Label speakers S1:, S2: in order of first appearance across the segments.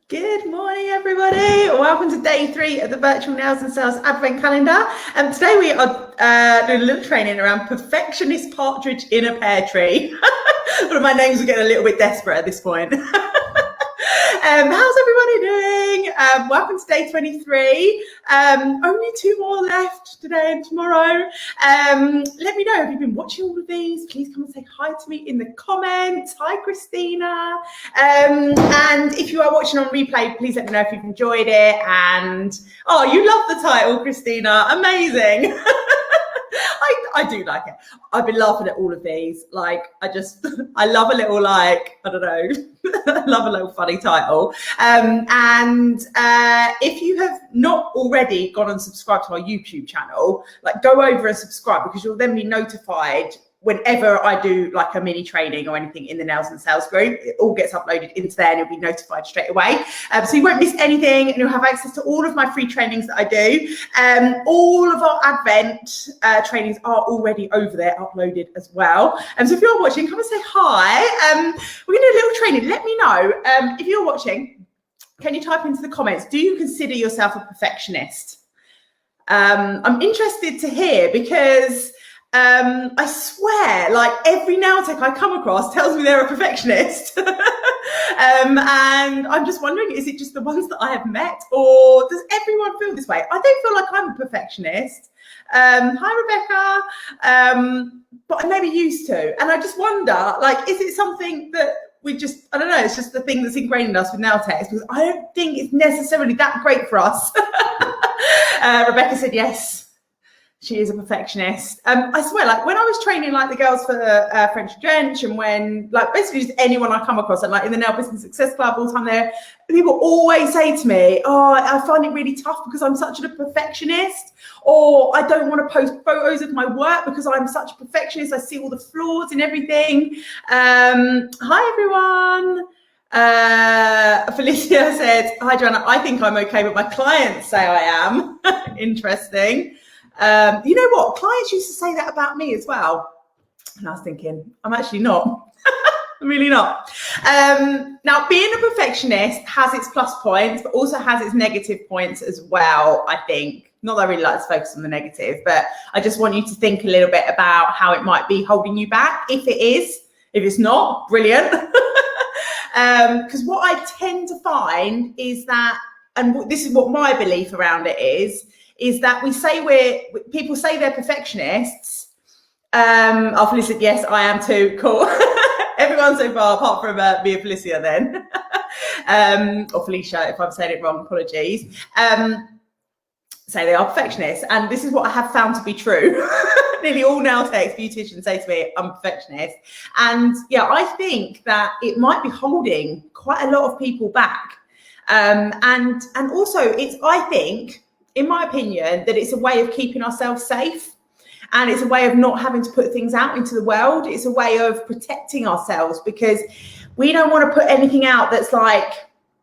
S1: Good morning, everybody. Welcome to day 3 of the Virtual Nails and Sales Advent Calendar. And today we are doing a little training around Perfectionist Partridge in a Pear Tree. One of my names are getting a little bit desperate at this point. How's everybody doing? Welcome to day 23. Only 2 more left today and tomorrow. Let me know if you've been watching all of these. Please come and say hi to me in the comments. Hi, Christina. And if you are watching on replay, please let me know if you've enjoyed it. And oh, you love the title, Christina. Amazing. I do like it. I've been laughing at all of these. Like, I love a little, like, I don't know, I love a little funny title. And if you have not already gone and subscribed to our YouTube channel, like, go over and subscribe, because you'll then be notified whenever I do like a mini training or anything in the Nails and Sales group. It all gets uploaded into there and you'll be notified straight away. So you won't miss anything, and you'll have access to all of my free trainings that I do. All of our Advent trainings are already over there, uploaded as well. So if you're watching, come and say hi. We're gonna do a little training. Let me know if you're watching. Can you type into the comments, do you consider yourself a perfectionist? I'm interested to hear, because I swear, like, every nail tech I come across tells me they're a perfectionist. And I'm just wondering, is it just the ones that I have met, or does everyone feel this way? I don't feel like I'm a perfectionist. Hi, Rebecca. But I maybe used to. And I just wonder, like, is it something that we just, I don't know, it's just the thing that's ingrained in us with nail techs, because I don't think it's necessarily that great for us. Rebecca said yes. She is a perfectionist. I swear, like, when I was training like the girls for French Drench, and when, like, basically just anyone I come across, and like in the Nail Business Success Club all the time there, people always say to me, oh, I find it really tough because I'm such a perfectionist, or I don't want to post photos of my work because I'm such a perfectionist. I see all the flaws in everything. Hi, everyone. Felicia said, hi, Joanna, I think I'm okay, but my clients say I am. Interesting. You know what? Clients used to say that about me as well. And I was thinking, I'm actually not. I'm really not. Now, being a perfectionist has its plus points, but also has its negative points as well, I think. Not that I really like to focus on the negative, but I just want you to think a little bit about how it might be holding you back. If it is, if it's not, brilliant. Because what I tend to find is that, and this is what my belief around it is that people say they're perfectionists. Oh, Felicia, yes, I am too. Cool. Everyone so far, apart from me and Felicia then. Or Felicia, if I'm saying it wrong, apologies. Say they are perfectionists. And this is what I have found to be true. Nearly all nail techs, beauticians say to me, I'm a perfectionist. And yeah, I think that it might be holding quite a lot of people back. And also I think, in my opinion, that it's a way of keeping ourselves safe, and it's a way of not having to put things out into the world. It's a way of protecting ourselves, because we don't want to put anything out that's like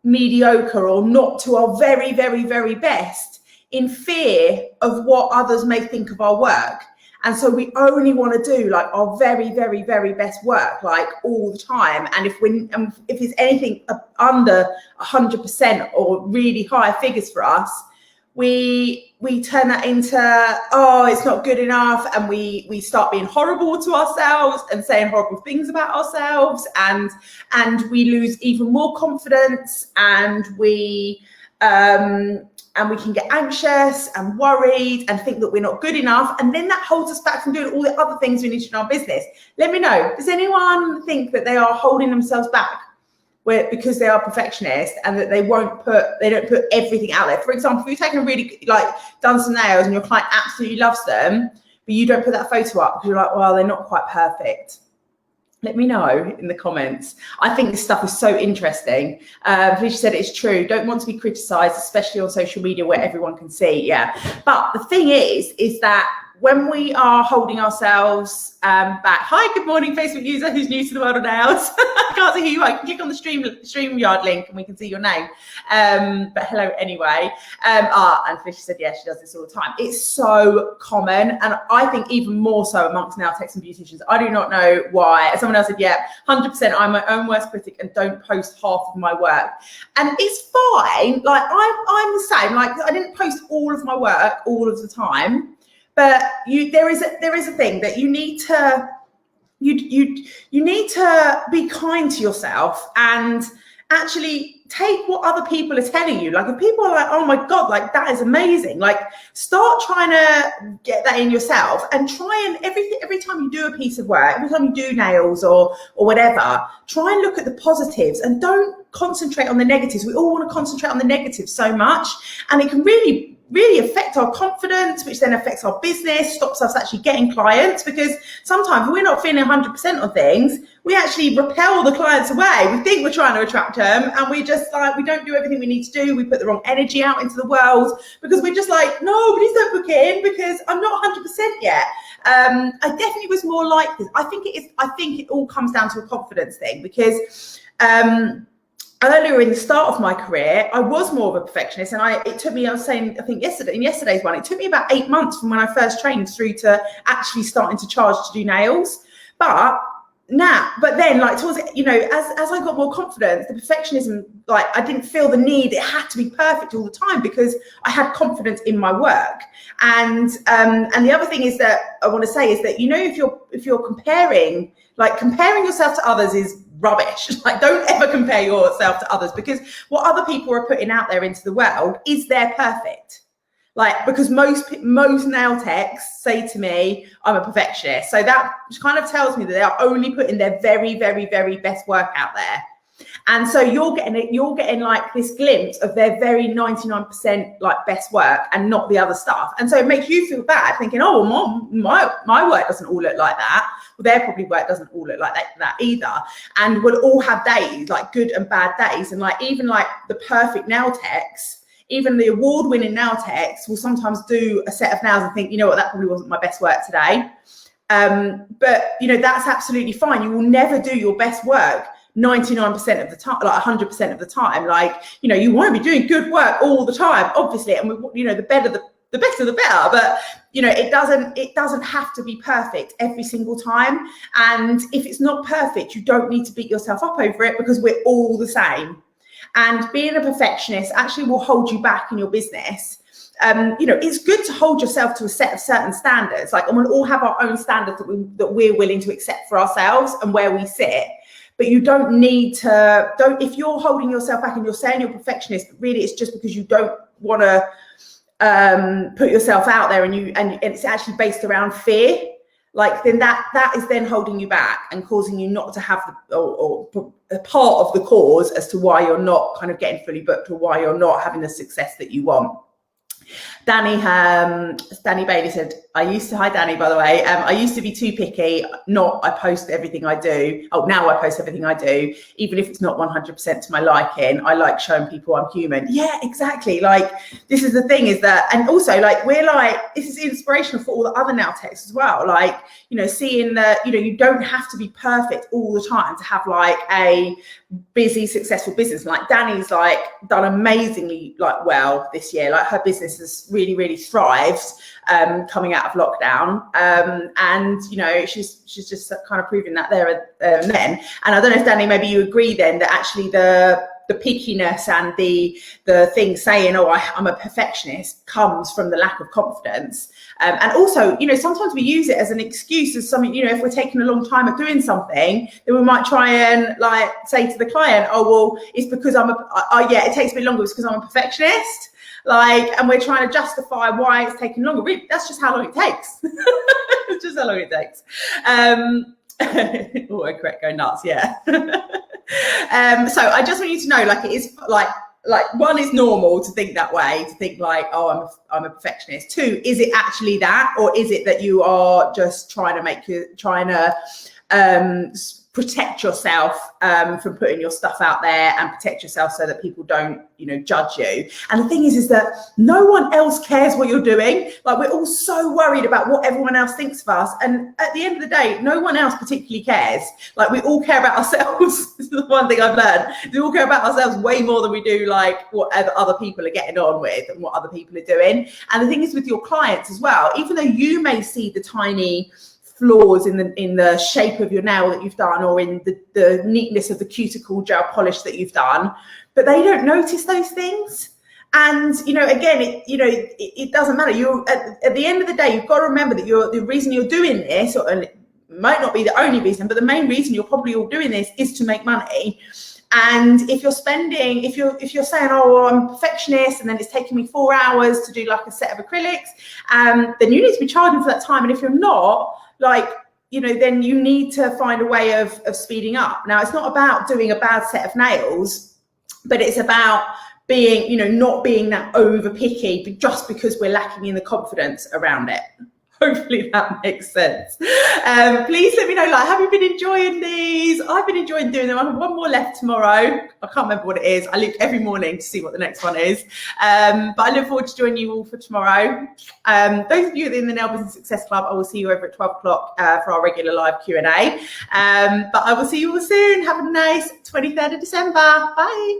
S1: mediocre or not to our very, very, very best, in fear of what others may think of our work. And so we only want to do like our very, very, very best work, like all the time. And if it's anything under 100% or really high figures for us, we turn that into, oh, it's not good enough, and we start being horrible to ourselves and saying horrible things about ourselves, and we lose even more confidence, and we can get anxious and worried and think that we're not good enough, and then that holds us back from doing all the other things we need to do in our business. Let me know, does anyone think that they are holding themselves back because they are perfectionists, and that they don't put everything out there? For example, if you've taken done some nails and your client absolutely loves them, but you don't put that photo up because you're like, well, they're not quite perfect. Let me know in the comments. I think this stuff is so interesting. Felicia said it's true. Don't want to be criticized, especially on social media where everyone can see. Yeah. But the thing is that when we are holding ourselves back. Hi, good morning, Facebook user who's new to the world of nails. I can't see who you are. You can click on the StreamYard link and we can see your name. But hello anyway. And Felicia said, yeah, she does this all the time. It's so common, and I think even more so amongst nail techs and beauticians. I do not know why. And someone else said, yeah, 100%, I'm my own worst critic and don't post half of my work. And it's fine. Like I'm the same. Like I didn't post all of my work all of the time. But there is a thing that you need to be kind to yourself and actually take what other people are telling you. Like if people are like, oh my God, like that is amazing. Like start trying to get that in yourself and try and every time you do a piece of work, every time you do nails or whatever, try and look at the positives and don't concentrate on the negatives. We all want to concentrate on the negatives so much, and it can really affect our confidence, which then affects our business, stops us actually getting clients, because sometimes we're not feeling 100% on things, we actually repel the clients away. We think we're trying to attract them, and we just like, we don't do everything we need to do. We put the wrong energy out into the world because we're just like, no, please don't book in because I'm not 100% yet. I definitely was more like this. I think it all comes down to a confidence thing, because earlier in the start of my career, I was more of a perfectionist, and it took me, I was saying, I think in yesterday's one, it took me about 8 months from when I first trained through to actually starting to charge to do nails. But then like towards, as I got more confidence, the perfectionism, like I didn't feel the need, it had to be perfect all the time because I had confidence in my work. And the other thing is that I want to say is that, if you're comparing yourself to others is rubbish. Like don't ever compare yourself to others, because what other people are putting out there into the world is they're perfect. Like, because most nail techs say to me, I'm a perfectionist. So that kind of tells me that they are only putting their very, very, very best work out there. And so you're getting like this glimpse of their very 99% like best work and not the other stuff. And so it makes you feel bad thinking, oh, well, my work doesn't all look like that. Well, their probably work doesn't all look like that either. And we'll all have days, like good and bad days. And like, even like the perfect nail techs, even the award-winning nail techs will sometimes do a set of nails and think, you know what, that probably wasn't my best work today. But that's absolutely fine. You will never do your best work 99% of the time, like 100% of the time. Like, you want to be doing good work all the time, obviously. And the better, the better, the better. But, it doesn't have to be perfect every single time. And if it's not perfect, you don't need to beat yourself up over it, because we're all the same. And being a perfectionist actually will hold you back in your business. It's good to hold yourself to a set of certain standards. Like, and we'll all have our own standards that we're willing to accept for ourselves and where we sit. But you don't need to, if you're holding yourself back and you're saying you're a perfectionist, but really it's just because you don't want to put yourself out there, and it's actually based around fear. Like, then that is then holding you back and causing you not to have or a part of the cause as to why you're not kind of getting fully booked, or why you're not having the success that you want. Danny Bailey said, hi Danny, by the way, I used to be too picky. I post everything I do. Oh, now I post everything I do, even if it's not 100% to my liking. I like showing people I'm human. Yeah, exactly. Like, this is the thing, is that, and also like, we're like, this is inspirational for all the other nail techs as well. Like, seeing that, you don't have to be perfect all the time to have like a busy, successful business. Like Danny's like done amazingly like well this year. Like, her business has really, really thrived coming out of lockdown, and she's just kind of proving that there and then. And I don't know if, Danny, maybe you agree then that actually the pickiness and the thing saying, oh, I'm a perfectionist, comes from the lack of confidence. And also, sometimes we use it as an excuse, as something, if we're taking a long time at doing something, then we might try and like say to the client, oh, well, it's because it takes a bit longer, it's because I'm a perfectionist. Like, and we're trying to justify why it's taking longer. Really, that's just how long it takes. It's just how long it takes. Autocorrect go nuts, yeah. So I just want you to know, like, it is like one, is normal to think that way, to think like, oh, I'm a perfectionist. Two, is it actually that, or is it that you are just trying to protect yourself from putting your stuff out there, and protect yourself so that people don't, judge you. And the thing is that no one else cares what you're doing. Like, we're all so worried about what everyone else thinks of us. And at the end of the day, no one else particularly cares. Like, we all care about ourselves. This is the one thing I've learned. We all care about ourselves way more than we do like whatever other people are getting on with and what other people are doing. And the thing is with your clients as well, even though you may see the tiny flaws in the shape of your nail that you've done, or in the neatness of the cuticle gel polish that you've done, but they don't notice those things. And again, it doesn't matter. You're at the end of the day, you've got to remember that the reason you're doing this, and it might not be the only reason, but the main reason you're probably all doing this is to make money. And if you're saying, oh, well, I'm a perfectionist, and then it's taking me 4 hours to do like a set of acrylics, then you need to be charging for that time. And if you're not, then you need to find a way of speeding up. Now, it's not about doing a bad set of nails, but it's about being, not being that over picky just because we're lacking in the confidence around it. Hopefully that makes sense. Please let me know, have you been enjoying these? I've been enjoying doing them. I have one more left tomorrow. I can't remember what it is. I look every morning to see what the next one is. But I look forward to joining you all for tomorrow. Those of you in the Nail Business Success Club, I will see you over at 12 o'clock for our regular live Q&A. But I will see you all soon. Have a nice 23rd of December. Bye.